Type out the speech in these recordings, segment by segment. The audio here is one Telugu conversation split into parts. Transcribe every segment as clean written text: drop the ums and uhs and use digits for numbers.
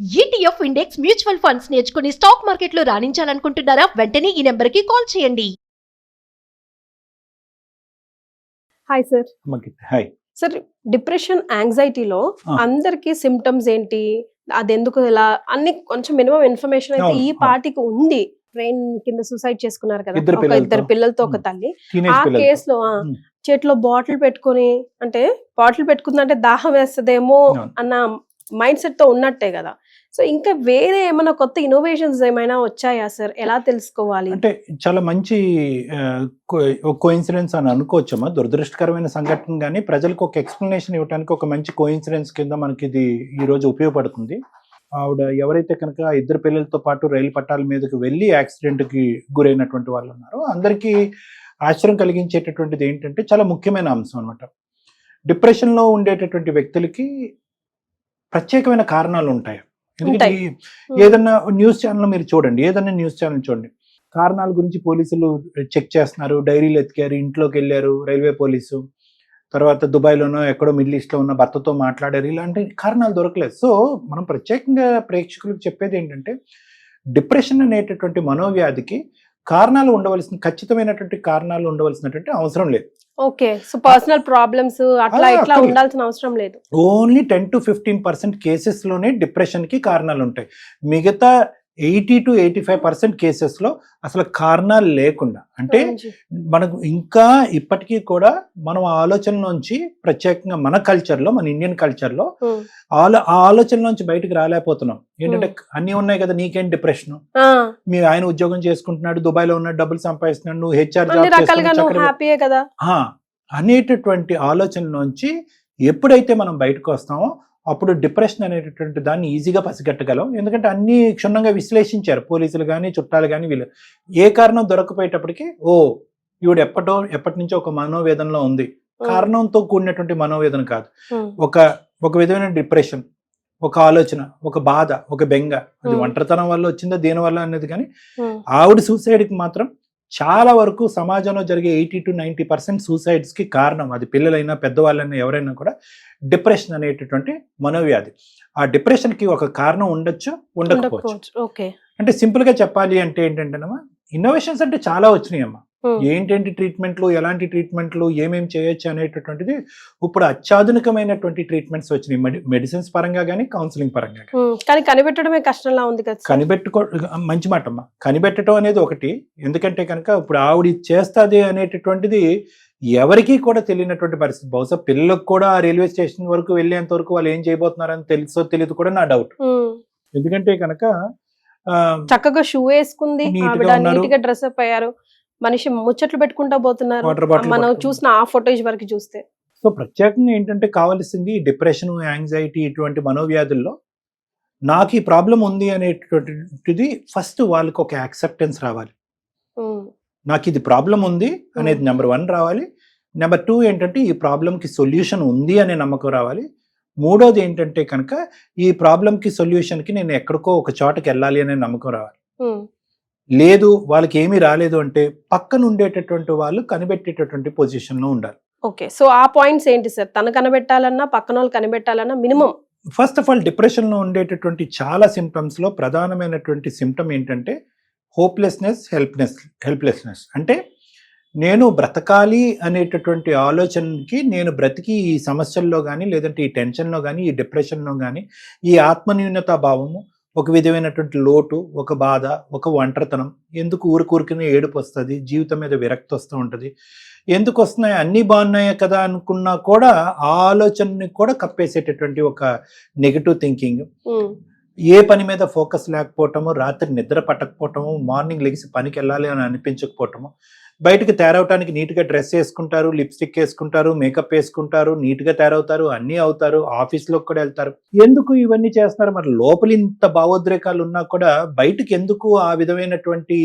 ఈటీఎఫ్ ఇండెక్స్ మ్యూచువల్ ఫండ్స్ నేర్చుకుని స్టాక్ మార్కెట్లో రాణించాలనుకుంటున్నారా? వెంటనే ఈ నెంబర్కి కాల్ చేయండి. Hi sir. Hi sir, depression యాంగ్జైటీలో అందరికి సిమ్టమ్స్ ఏంటి, అది ఎందుకు, ఇలా అన్ని కొంచెం మినిమం ఇన్ఫర్మేషన్ అయితే ఈ పార్టీకి ఉంది. ట్రైన్ కింద సూసైడ్ చేసుకున్నారు కదా ఇద్దరు పిల్లలతో ఒక తల్లి. ఆ కేసులో చేతిలో బాటిల్ పెట్టుకుని, అంటే బాటిల్ పెట్టుకుందంటే దాహం వేస్తదేమో అన్న మైండ్ సెట్ తో ఉన్నట్టే కదా. సో ఇంకా వేరే ఏమైనా కొత్త ఇన్నోవేషన్స్ ఏమైనా వచ్చాయా సార్? ఎలా తెలుసుకోవాలి? అంటే చాలా మంచి కోఇన్సిడెన్స్ అని అనుకోవచ్చమ్మా. దురదృష్టకరమైన సంఘటన కానీ ప్రజలకు ఒక ఎక్స్ప్లెనేషన్ ఇవ్వడానికి ఒక మంచి కోఇన్సిడెన్స్ కింద మనకి ఇది ఈ రోజు ఉపయోగపడుతుంది. ఆవిడ ఎవరైతే కనుక ఇద్దరు పిల్లలతో పాటు రైలు పట్టాల మీదకి వెళ్ళి యాక్సిడెంట్కి గురైనటువంటి వాళ్ళు ఉన్నారో అందరికీ ఆశ్చర్యం కలిగించేటటువంటిది ఏంటంటే చాలా ముఖ్యమైన అంశం అనమాట. డిప్రెషన్లో ఉండేటటువంటి వ్యక్తులకి ప్రత్యేకమైన కారణాలు ఉంటాయి. ఎందుకంటే ఏదన్నా న్యూస్ ఛానల్ మీరు చూడండి, ఏదన్నా న్యూస్ ఛానల్ చూడండి, కారణాల గురించి పోలీసులు చెక్ చేస్తున్నారు, డైరీలు ఎతికారు, ఇంట్లోకి వెళ్ళారు రైల్వే పోలీసు, తర్వాత దుబాయ్లోనో ఎక్కడో మిడిల్ ఈస్ట్లో ఉన్న భర్తతో మాట్లాడారు, ఇలాంటి కారణాలు దొరకలేదు. సో మనం ప్రత్యేకంగా ప్రేక్షకులకు చెప్పేది ఏంటంటే డిప్రెషన్ అనేటటువంటి మనోవ్యాధికి కారణాలు ఉండవలసిన, ఖచ్చితమైనటువంటి కారణాలు ఉండవలసినటువంటి అవసరం లేదు. ఓకే, సో పర్సనల్ ప్రాబ్లమ్స్ అట్లా ఇట్లా ఉండాల్సిన అవసరం లేదు. ఓన్లీ 10 to 15% కేసెస్లోనే డిప్రెషన్కి కారణాలు ఉంటాయి. మిగతా 80 to 85% కేసెస్లో అసలు కారణాలు లేకుండా, అంటే మనకు ఇంకా ఇప్పటికీ కూడా మనం ఆలోచన నుంచి ప్రత్యేకంగా మన కల్చర్లో, మన ఇండియన్ కల్చర్లో ఆ ఆలోచన నుంచి బయటకు రాలేకపోతున్నాం. ఏంటంటే అన్నీ ఉన్నాయి కదా, నీకేం డిప్రెషన్, మీ ఆయన ఉద్యోగం చేసుకుంటున్నాడు, దుబాయ్లో ఉన్నాడు, డబ్బులు సంపాదిస్తున్నాడు, నువ్వు హెచ్ఆర్ అనేటటువంటి ఆలోచన నుంచి ఎప్పుడైతే మనం బయటకు వస్తామో అప్పుడు డిప్రెషన్ అనేటటువంటి దాన్ని ఈజీగా పసిగట్టగలం. ఎందుకంటే అన్ని క్షుణ్ణంగా విశ్లేషించారు పోలీసులు కానీ చుట్టాలు కానీ. వీళ్ళు ఏ కారణం దొరకపోయేటప్పటికి ఈవిడ ఎప్పటి నుంచో ఒక మనోవేదనలో ఉంది, కారణంతో కూడినటువంటి మనోవేదన కాదు, ఒక విధమైన డిప్రెషన్, ఒక ఆలోచన, ఒక బాధ, ఒక బెంగ, అది ఒంటరితనం వల్ల వచ్చిందా దేని వల్ల అనేది. కానీ ఆవిడ సూసైడ్కి మాత్రం చాలా వరకు సమాజంలో జరిగే 80 to 90% సూసైడ్స్కి కారణం, అది పిల్లలైనా పెద్దవాళ్ళైనా ఎవరైనా కూడా, డిప్రెషన్ అనేటటువంటి మనోవ్యాధి. ఆ డిప్రెషన్కి ఒక కారణం ఉండొచ్చు, ఉండకపోవచ్చు. అంటే సింపుల్గా చెప్పాలి అంటే ఏంటంటేనమ్మా, ఇన్నోవేషన్స్ అంటే చాలా వచ్చినాయి అమ్మా. ఏంటంటే ట్రీట్మెంట్లు, ఎలాంటి ట్రీట్మెంట్లు, ఏమేమి చేయొచ్చు అనేటటువంటిది ఇప్పుడు అత్యాధునికమైనటువంటి ట్రీట్మెంట్స్ వచ్చినాయి, మెడిసిన్స్ పరంగా కానీ కౌన్సిలింగ్ పరంగా కానీ కనిపెట్టడమే కష్టంలా ఉంది కదా. మంచి మాట అమ్మా, కనిపెట్టడం అనేది ఒకటి. ఎందుకంటే కనుక ఇప్పుడు ఆవిడ చేస్తుంది అనేటటువంటిది ఎవరికీ కూడా తెలియనటువంటి పరిస్థితి. బహుశా పిల్లలకు కూడా ఆ రైల్వే స్టేషన్ వరకు వెళ్ళేంత వరకు వాళ్ళు ఏం చేయబోతున్నారని తెలుసో తెలియదు కూడా నా డౌట్. ఎందుకంటే కనుక చక్కగా షూ వేసుకుంది, నీట్గా డ్రెస్ అప్ అయ్యారు, మనిషి ముచ్చట్లు పెట్టుకుంటా పోతున్నారు మనం చూసిన ఆ ఫోటోజ్ వరకు చూస్తే. సో ప్రత్యేకంగా ఏంటంటే కావాల్సింది డిప్రెషన్, యాంగ్జైటీ, ఇటువంటి మనోవ్యాధుల్లో నాకు ఈ ప్రాబ్లం ఉంది అనేటటువంటిది ఫస్ట్ వాళ్ళకి ఒక యాక్సెప్టెన్స్ రావాలి. నాకు ఇది ప్రాబ్లం ఉంది అనేది నెంబర్ 1 రావాలి. నెంబర్ 2 ఏంటంటే ఈ ప్రాబ్లంకి సొల్యూషన్ ఉంది అనే నమ్మకం రావాలి. మూడోది ఏంటంటే కనుక ఈ ప్రాబ్లంకి సొల్యూషన్కి నేను ఎక్కడికో ఒక చోటకి వెళ్ళాలి అనే నమ్మకం రావాలి. లేదు వాళ్ళకి ఏమీ రాలేదు అంటే పక్కన ఉండేటటువంటి వాళ్ళు కనిపెట్టేటటువంటి పొజిషన్లో ఉండాలి. ఓకే, సో ఆ పాయింట్స్ ఏంటి సార్? తను కనిపెట్టాలన్నా పక్కన వాళ్ళు కనిపెట్టాలన్నా మినిమం. ఫస్ట్ ఆఫ్ ఆల్ డిప్రెషన్లో ఉండేటటువంటి చాలా సిమ్టమ్స్లో ప్రధానమైనటువంటి సిమ్టమ్ ఏంటంటే హోప్లెస్నెస్, హెల్ప్లెస్నెస్. అంటే నేను బ్రతకాలి అనేటటువంటి ఆలోచనకి, నేను బ్రతికి ఈ సమస్యల్లో కానీ, లేదంటే ఈ టెన్షన్లో కానీ, ఈ డిప్రెషన్లో కానీ, ఈ ఆత్మన్యూనతా భావము, ఒక విధమైనటువంటి లోటు, ఒక బాధ, ఒక ఒంటరితనం, ఎందుకు ఊరికూరికనే ఏడుపు వస్తుంది, జీవితం మీద విరక్తి వస్తూ ఉంటుంది, ఎందుకు వస్తున్నాయి, అన్నీ బాగున్నాయి కదా అనుకున్నా కూడా ఆ ఆలోచనని కూడా కప్పేసేటటువంటి ఒక నెగటివ్ థింకింగ్, ఏ పని మీద ఫోకస్ లేకపోవటము, రాత్రి నిద్ర పట్టకపోవటము, మార్నింగ్ లెగిసి పనికి వెళ్ళాలి అని అనిపించకపోవటము, బయటకు తయారవటానికి నీట్గా డ్రెస్ వేసుకుంటారు, లిప్స్టిక్ వేసుకుంటారు, మేకప్ వేసుకుంటారు, నీట్గా తయారవుతారు, అన్నీ అవుతారు, ఆఫీస్లోకి కూడా వెళ్తారు. ఎందుకు ఇవన్నీ చేస్తున్నారు? మరి లోపల ఇంత భావోద్రేకాలు ఉన్నా కూడా బయటకు ఎందుకు ఆ విధమైనటువంటి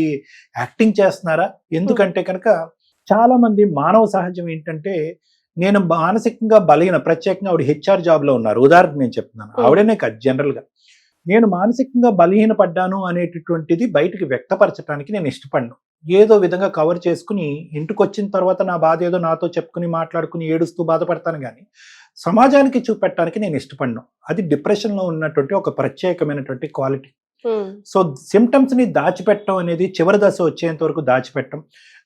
యాక్టింగ్ చేస్తున్నారా? ఎందుకంటే కనుక చాలా మంది మానవ సహజం ఏంటంటే, నేను మానసికంగా బలహీన, ప్రత్యేకంగా ఆవిడ హెచ్ఆర్ జాబ్లో ఉన్నారు, ఉదాహరణకు నేను చెప్తున్నాను, ఆవిడనే కాదు జనరల్గా, నేను మానసికంగా బలహీన పడ్డాను అనేటటువంటిది బయటికి వ్యక్తపరచడానికి నేను ఇష్టపడను. ఏదో విధంగా కవర్ చేసుకుని ఇంటికి వచ్చిన తర్వాత నా బాధ ఏదో నాతో చెప్పుకుని మాట్లాడుకుని ఏడుస్తూ బాధపడతాను. కానీ సమాజానికి చూపెట్టడానికి నేను ఇష్టపడను. అది డిప్రెషన్లో ఉన్నటువంటి ఒక ప్రత్యేకమైనటువంటి క్వాలిటీ. సో సిమ్టమ్స్ ని దాచిపెట్టడం అనేది చివరి దశ వచ్చేంత వరకు దాచిపెట్టడం,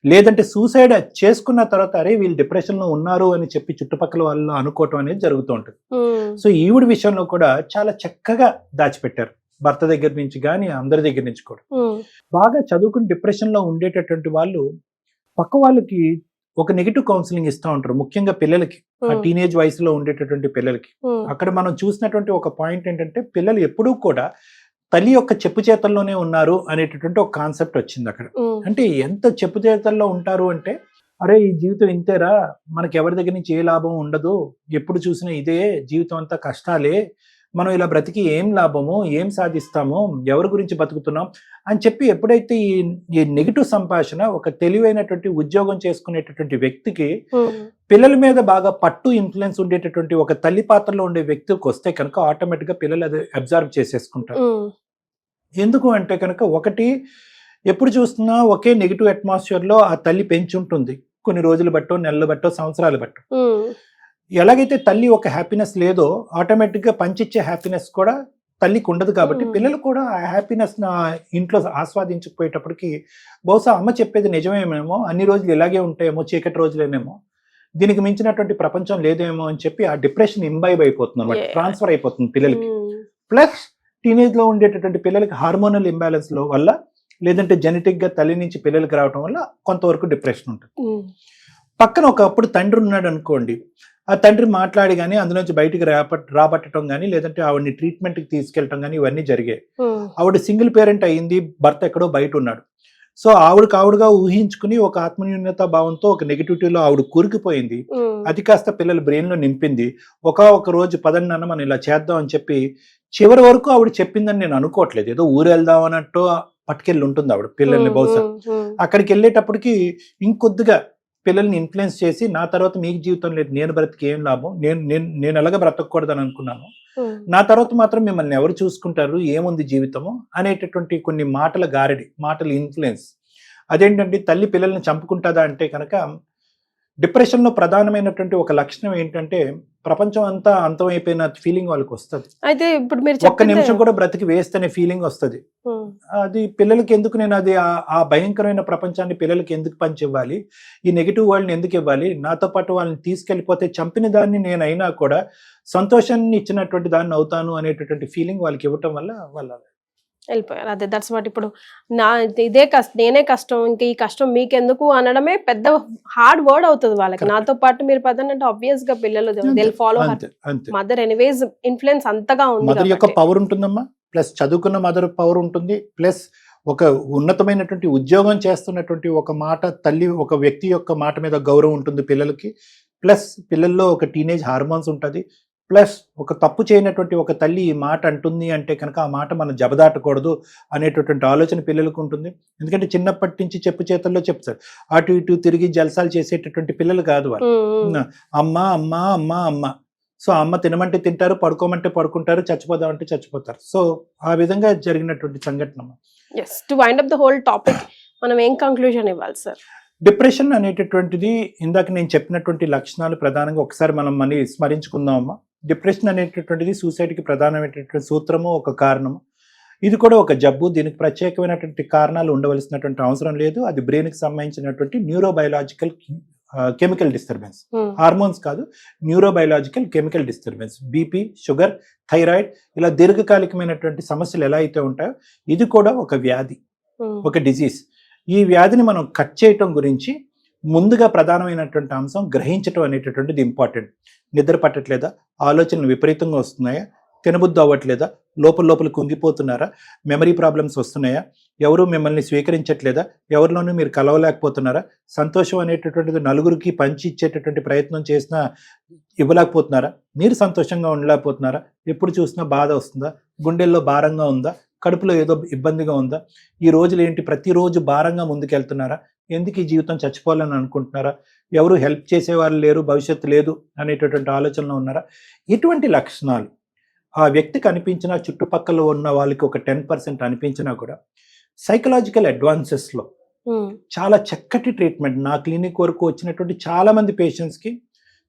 లేదంటే సూసైడ్ చేసుకున్న తర్వాత అరే వీళ్ళు డిప్రెషన్ లో ఉన్నారు అని చెప్పి చుట్టుపక్కల వాళ్ళు అనుకోవటం అనేది జరుగుతూ ఉంటుంది. సో ఈవిడ విషయంలో కూడా చాలా చక్కగా దాచిపెట్టారు, భర్త దగ్గర నుంచి కానీ అందరి దగ్గర నుంచి కూడా. బాగా చదువుకుని డిప్రెషన్ లో ఉండేటటువంటి వాళ్ళు పక్క వాళ్ళకి ఒక నెగిటివ్ కౌన్సిలింగ్ ఇస్తూ ఉంటారు, ముఖ్యంగా పిల్లలకి, ఆ టీనేజ్ వయసులో ఉండేటటువంటి పిల్లలకి. అక్కడ మనం చూసినటువంటి ఒక పాయింట్ ఏంటంటే పిల్లలు ఎప్పుడూ కూడా తల్లి యొక్క చెప్పు చేతల్లోనే ఉన్నారు అనేటటువంటి ఒక కాన్సెప్ట్ వచ్చింది అక్కడ. అంటే ఎంత చెప్పు చేతల్లో ఉంటారు అంటే, అరే ఈ జీవితం ఇంతేరా, మనకి ఎవరి దగ్గర నుంచి ఏ లాభం ఉండదు, ఎప్పుడు చూసినా ఇదే జీవితం అంతా కష్టాలే, మనం ఇలా బ్రతికి ఏం లాభము, ఏం సాధిస్తాము, ఎవరి గురించి బతుకుతున్నాం అని చెప్పి ఎప్పుడైతే ఈ నెగిటివ్ సంభాషణ ఒక తెలివైనటువంటి ఉద్యోగం చేసుకునేటటువంటి వ్యక్తికి పిల్లల మీద బాగా పట్టు ఇన్ఫ్లుయెన్స్ ఉండేటటువంటి ఒక తల్లి పాత్రలో ఉండే వ్యక్తికి వస్తే కనుక ఆటోమేటిక్గా పిల్లలు అది అబ్జర్వ్ చేసేసుకుంటారు. ఎందుకు అంటే కనుక ఒకటి, ఎప్పుడు చూస్తున్నా ఒకే నెగిటివ్ అట్మాస్ఫియర్ లో ఆ తల్లి పెంచుంటుంది, కొన్ని రోజులు బట్టో నెలలు బట్టో సంవత్సరాలు బట్టో. ఎలాగైతే తల్లి ఒక హ్యాపీనెస్ లేదో ఆటోమేటిక్ గా పంచిచ్చే హ్యాపీనెస్ కూడా తల్లికి ఉండదు. కాబట్టి పిల్లలు కూడా ఆ హ్యాపీనెస్ ఇంట్లో ఆస్వాదించకపోయేటప్పటికి బహుశా అమ్మ చెప్పేది నిజమేమేమో, అన్ని రోజులు ఇలాగే ఉంటాయేమో, చీకటి రోజులేనేమో, దీనికి మించినటువంటి ప్రపంచం లేదేమో అని చెప్పి ఆ డిప్రెషన్ ఇంబైబ్ అయిపోతుంది అనమాట, ట్రాన్స్ఫర్ అయిపోతుంది పిల్లలకి. ప్లస్ టీనేజ్ లో ఉండేటటువంటి పిల్లలకి హార్మోనల్ ఇంబ్యాలెన్స్ లో వల్ల, లేదంటే జెనెటిక్ గా తల్లి నుంచి పిల్లలకి రావడం వల్ల కొంతవరకు డిప్రెషన్ ఉంటుంది. పక్కన ఒకప్పుడు తండ్రి ఉన్నాడు అనుకోండి, ఆ తండ్రి మాట్లాడి కానీ అందులోంచి బయటికి రాబట్టడం కానీ, లేదంటే ఆవిడని ట్రీట్మెంట్కి తీసుకెళ్ళటం కానీ ఇవన్నీ జరిగాయి. ఆవిడ సింగిల్ పేరెంట్ అయ్యింది, భర్త ఎక్కడో బయట ఉన్నాడు. సో ఆవిడగా ఊహించుకుని ఒక ఆత్మన్యూన్యత భావంతో ఒక నెగిటివిటీలో ఆవిడ కూరుకుపోయింది. అది కాస్త పిల్లల బ్రెయిన్ లో నింపింది. ఒక రోజు పదన్న మనం ఇలా చేద్దాం అని చెప్పి చివరి వరకు ఆవిడ చెప్పిందని నేను అనుకోవట్లేదు, ఏదో ఊరు వెళ్దాం అన్నట్టు పట్టుకెళ్ళి ఉంటుంది ఆవిడ పిల్లల్ని. బహుశా అక్కడికి వెళ్ళేటప్పటికి ఇంకొద్దిగా పిల్లల్ని ఇన్ఫ్లుయెన్స్ చేసి, నా తర్వాత మీకు జీవితం లేదు, నేను బ్రతికి ఏం లాభం, నేను ఎలాగ బ్రతకూడదని అనుకున్నాను, నా తర్వాత మాత్రం మిమ్మల్ని ఎవరు చూసుకుంటారు, ఏముంది జీవితము అనేటటువంటి కొన్ని మాటల గారడి, మాటల ఇన్ఫ్లుయెన్స్. అదేంటంటే తల్లి పిల్లల్ని చంపుకుంటుందా అంటే కనుక, డిప్రెషన్ లో ప్రధానమైనటువంటి ఒక లక్షణం ఏంటంటే ప్రపంచం అంతా అంతమైపోయిన ఫీలింగ్ వాళ్ళకి వస్తుంది. అయితే ఇప్పుడు మీరు ఒక్క నిమిషం కూడా బ్రతికి వేస్ట్ అనే ఫీలింగ్ వస్తుంది. అది పిల్లలకి ఎందుకు, నేను అది ఆ భయంకరమైన ప్రపంచాన్ని పిల్లలకి ఎందుకు పంచివ్వాలి, ఈ నెగిటివ్ వరల్డ్ని ఎందుకు ఇవ్వాలి, నాతో పాటు వాళ్ళని తీసుకెళ్లిపోతే చంపిన దాన్ని నేనైనా కూడా సంతోషాన్ని ఇచ్చినటువంటి దాన్ని అవుతాను అనేటటువంటి ఫీలింగ్ వాళ్ళకి ఇవ్వటం వల్ల వాళ్ళ వెళ్ళిపోయారు. అదే దట్స్ వాట్. ఇప్పుడు ఇదే కష్టం, నేనే కష్టం, ఇంకా ఈ కష్టం మీకెందుకు అనడమే పెద్ద హార్డ్ వర్డ్ అవుతుంది వాళ్ళకి. నాతో పాటు మీరు పదనంటే ఆబ్వియస్ గా పిల్లలు దిల్ ఫాలో మదర్ ఎనీవేస్ ఇన్ఫ్లుయెన్స్ అంతగా ఉంది. మదర్ యొక్క పవర్ ఉంటుందమ్మా, ప్లస్ చదువుకున్న మదర్ పవర్ ఉంటుంది, ప్లస్ ఒక ఉన్నతమైనటువంటి ఉద్యోగం చేస్తున్నటువంటి ఒక మాట, తల్లి ఒక వ్యక్తి యొక్క మాట మీద గౌరవం ఉంటుంది పిల్లలకి, ప్లస్ పిల్లల్లో ఒక టీనేజ్ హార్మోన్స్ ఉంటుంది, ప్లస్ ఒక తప్పు చేయనటువంటి ఒక తల్లి ఈ మాట అంటుంది అంటే కనుక ఆ మాట మనం జబదాటకూడదు అనేటటువంటి ఆలోచన పిల్లలకు ఉంటుంది. ఎందుకంటే చిన్నప్పటి నుంచి చెప్పు చేతల్లో చెప్తారు, అటు ఇటు తిరిగి జలసాలు చేసేటటువంటి పిల్లలు కాదు వాళ్ళు. అమ్మ అమ్మ అమ్మ అమ్మ, సో అమ్మ తినమంటే తింటారు, పడుకోమంటే పడుకుంటారు, చచ్చిపోదామంటే చచ్చిపోతారు. సో ఆ విధంగా జరిగినటువంటి సంఘటన. To wind up the whole topic, మనం ఏం కంక్లూజన్ ఇవ్వాలి సార్? డిప్రెషన్ అనేటటువంటిది ఇందాక నేను చెప్పినటువంటి లక్షణాలు ప్రధానంగా ఒకసారి మనం మళ్ళీ స్మరించుకుందామమ్మా. డిప్రెషన్ అనేటటువంటిది సూసైడ్కి ప్రధానమైనటువంటి సూత్రము, ఒక కారణము. ఇది కూడా ఒక జబ్బు, దీనికి ప్రత్యేకమైనటువంటి కారణాలు ఉండవలసినటువంటి అవసరం లేదు. అది బ్రెయిన్కి సంబంధించినటువంటి న్యూరోబయలాజికల్ కెమికల్ డిస్టర్బెన్స్, హార్మోన్స్ కాదు, neurobiological chemical disturbance. BP, sugar, thyroid, ఇలా దీర్ఘకాలికమైనటువంటి సమస్యలు ఎలా అయితే ఉంటాయో ఇది కూడా ఒక వ్యాధి, ఒక డిజీజ్. ఈ వ్యాధిని మనం కట్ చేయటం గురించి ముందుగా ప్రధానమైనటువంటి అంశం గ్రహించటం అనేటటువంటిది ఇంపార్టెంట్. నిద్ర పట్టట్లేదా, ఆలోచనలు విపరీతంగా వస్తున్నాయా, తినబుద్ధి అవ్వట్లేదా, లోపల కుంగిపోతున్నారా, మెమరీ ప్రాబ్లమ్స్ వస్తున్నాయా, ఎవరు మిమ్మల్ని స్వీకరించట్లేదా, ఎవరిలోనూ మీరు కలవలేకపోతున్నారా, సంతోషం అనేటటువంటిది నలుగురికి పంచి ఇచ్చేటటువంటి ప్రయత్నం చేసినా ఇవ్వలేకపోతున్నారా, మీరు సంతోషంగా ఉండలేకపోతున్నారా, ఎప్పుడు చూసినా బాధ వస్తుందా, గుండెల్లో భారంగా ఉందా, కడుపులో ఏదో ఇబ్బందిగా ఉందా, ఈ రోజులు ఏంటి ప్రతిరోజు భారంగా ముందుకెళ్తున్నారా, ఎందుకు ఈ జీవితం చచ్చిపోవాలని అనుకుంటున్నారా, ఎవరు హెల్ప్ చేసేవారు లేరు, భవిష్యత్తు లేదు అనేటటువంటి ఆలోచనలో ఉన్నారా, ఇటువంటి లక్షణాలు ఆ వ్యక్తికి అనిపించినా, చుట్టుపక్కల ఉన్న వాళ్ళకి ఒక 10% అనిపించినా కూడా సైకలాజికల్ అడ్వాన్సెస్లో చాలా చక్కటి ట్రీట్మెంట్. నా క్లినిక్ వరకు వచ్చినటువంటి చాలా మంది పేషెంట్స్కి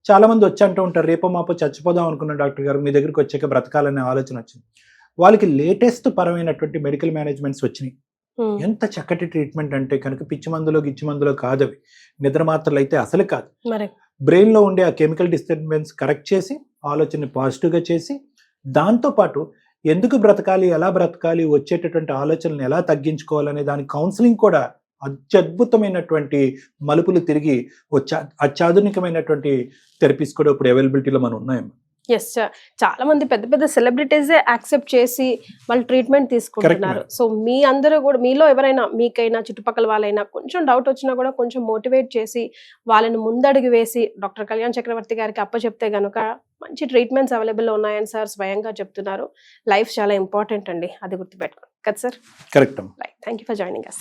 చాలా మంది వచ్చి అంటూ ఉంటారు, రేపో మాపో చచ్చిపోదాం అనుకున్న డాక్టర్ గారు, మీ దగ్గరికి వచ్చాక బ్రతకాలనే ఆలోచన వచ్చింది. వాళ్ళకి లేటెస్ట్ పరమైనటువంటి మెడికల్ మేనేజ్మెంట్స్ వచ్చినాయి. ఎంత చక్కటి ట్రీట్మెంట్ అంటే కనుక పిచ్చి మందులో గిచ్చి మందులో కాదు అవి, నిద్ర మాత్రలు అయితే అసలు కాదు. బ్రెయిన్లో ఉండే ఆ కెమికల్ డిస్టర్బెన్స్ కరెక్ట్ చేసి ఆలోచనని పాజిటివ్గా చేసి, దాంతోపాటు ఎందుకు బ్రతకాలి, ఎలా బ్రతకాలి, వచ్చేటటువంటి ఆలోచనలు ఎలా తగ్గించుకోవాలనే దాని కౌన్సిలింగ్ కూడా అత్యద్భుతమైనటువంటి మలుపులు తిరిగి అత్యాధునికమైనటువంటి థెరపీస్ కూడా ఇప్పుడు అవైలబిలిటీలో మనం ఉన్నాయమ్మా. ఎస్, చాలా మంది పెద్ద పెద్ద సెలబ్రిటీసే యాక్సెప్ట్ చేసి వాళ్ళు ట్రీట్మెంట్ తీసుకుంటున్నారు. సో మీ అందరూ కూడా, మీలో ఎవరైనా, మీకైనా చుట్టుపక్కల వాళ్ళైనా కొంచెం డౌట్ వచ్చినా కూడా కొంచెం మోటివేట్ చేసి వాళ్ళని ముందడుగు వేసి డాక్టర్ కళ్యాణ్ చక్రవర్తి గారికి అప్పచెప్తే గనుక మంచి ట్రీట్మెంట్స్ అవైలబుల్లో ఉన్నాయని సార్ స్వయంగా చెప్తున్నారు. లైఫ్ చాలా ఇంపార్టెంట్ అండి, అది గుర్తుపెట్టుకోండి కదా sir. Correct. Thank you for joining us.